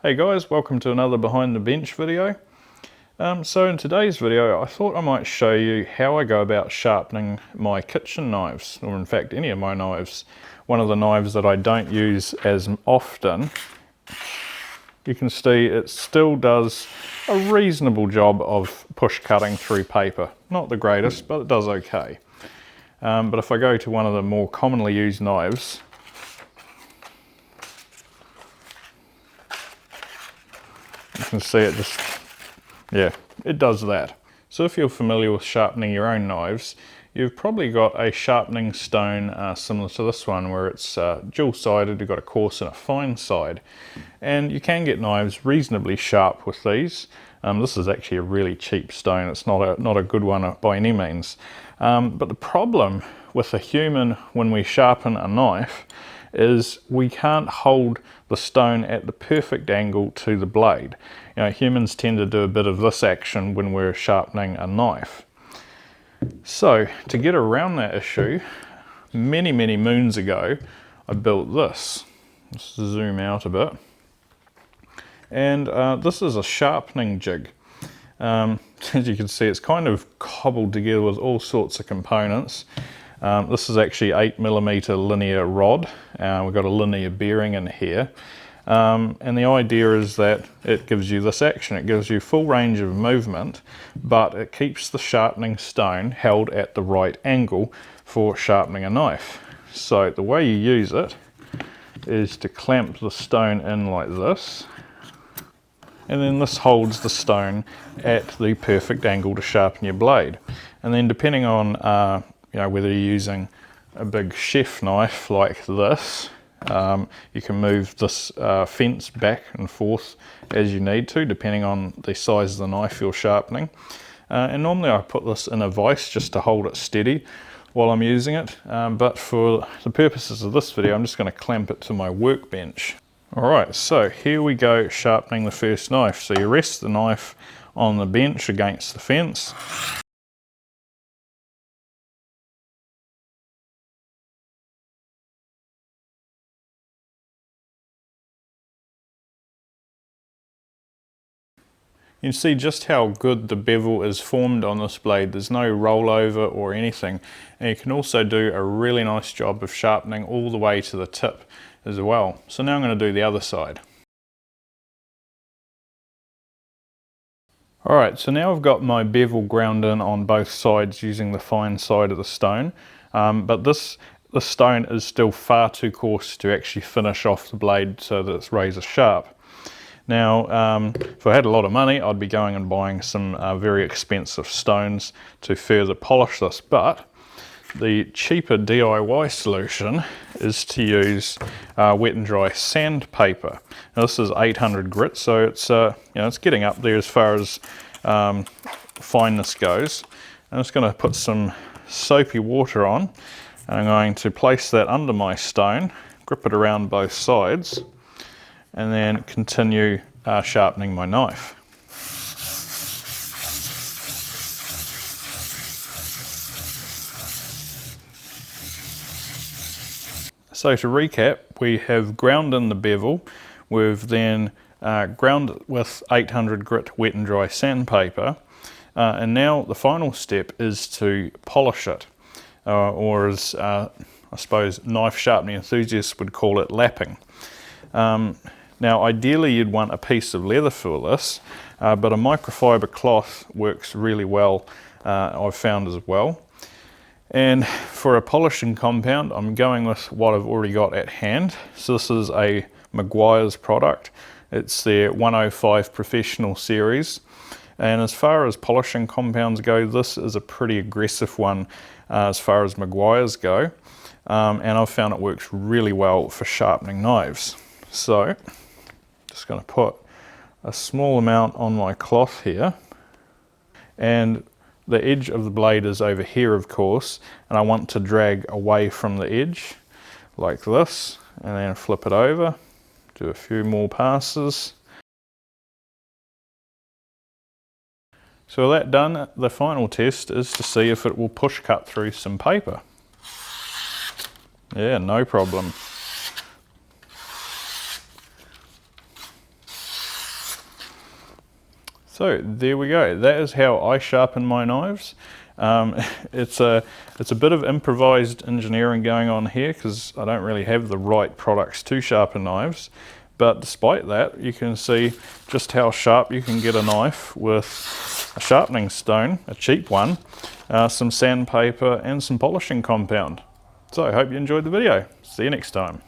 Hey guys, welcome to another behind the bench video. So in today's video I thought I might show you how I go about sharpening my kitchen knives, or in fact any of my knives. One of the knives that I don't use as often, you can see it still does a reasonable job of push cutting through paper. Not the greatest, but it does okay. But if I go to one of the more commonly used knives, you can see it just, yeah, it does that. So if you're familiar with sharpening your own knives, you've probably got a sharpening stone similar to this one, where it's dual-sided, you've got a coarse and a fine side. And you can get knives reasonably sharp with these. This is actually a really cheap stone, it's not a good one by any means. But the problem with a human when we sharpen a knife is we can't hold the stone at the perfect angle to the blade. You know, humans tend to do a bit of this action when we're sharpening a knife. So to get around that issue, many moons ago, I built this. Let's zoom out a bit. And this is a sharpening jig. As you can see, it's kind of cobbled together with all sorts of components. This is actually 8mm linear rod. We've got a linear bearing in here. And the idea is that it gives you this action. It gives you full range of movement, but it keeps the sharpening stone held at the right angle for sharpening a knife. So the way you use it is to clamp the stone in like this. And then this holds the stone at the perfect angle to sharpen your blade. And then depending on whether you're using a big chef knife like this, you can move this fence back and forth as you need to, depending on the size of the knife you're sharpening. And normally I put this in a vise just to hold it steady while I'm using it, but for the purposes of this video I'm just going to clamp it to my workbench. Alright, so here we go sharpening the first knife. So you rest the knife on the bench against the fence. You can see just how good the bevel is formed on this blade. There's no rollover or anything. And you can also do a really nice job of sharpening all the way to the tip as well. So now I'm going to do the other side. Alright, so now I've got my bevel ground in on both sides using the fine side of the stone. But this stone is still far too coarse to actually finish off the blade so that it's razor sharp. Now, if I had a lot of money, I'd be going and buying some very expensive stones to further polish this, but the cheaper DIY solution is to use wet and dry sandpaper. Now this is 800 grit, so it's it's getting up there as far as fineness goes. I'm just going to put some soapy water on, and I'm going to place that under my stone, grip it around both sides, and then continue sharpening my knife. So to recap, we have ground in the bevel, we've then ground it with 800 grit wet and dry sandpaper, and now the final step is to polish it, or as I suppose knife sharpening enthusiasts would call it, lapping. Now ideally you'd want a piece of leather for this, but a microfiber cloth works really well, I've found as well. And for a polishing compound, I'm going with what I've already got at hand. So this is a Meguiar's product. It's their 105 Professional series. And as far as polishing compounds go, this is a pretty aggressive one as far as Meguiar's go. And I've found it works really well for sharpening knives. So, just going to put a small amount on my cloth here. And the edge of the blade is over here, of course, and I want to drag away from the edge like this, and then flip it over, do a few more passes. So with that done, the final test is to see if it will push cut through some paper. Yeah, no problem. So there we go. That is how I sharpen my knives. It's a bit of improvised engineering going on here because I don't really have the right products to sharpen knives. But despite that, you can see just how sharp you can get a knife with a sharpening stone, a cheap one, some sandpaper and some polishing compound. So I hope you enjoyed the video. See you next time.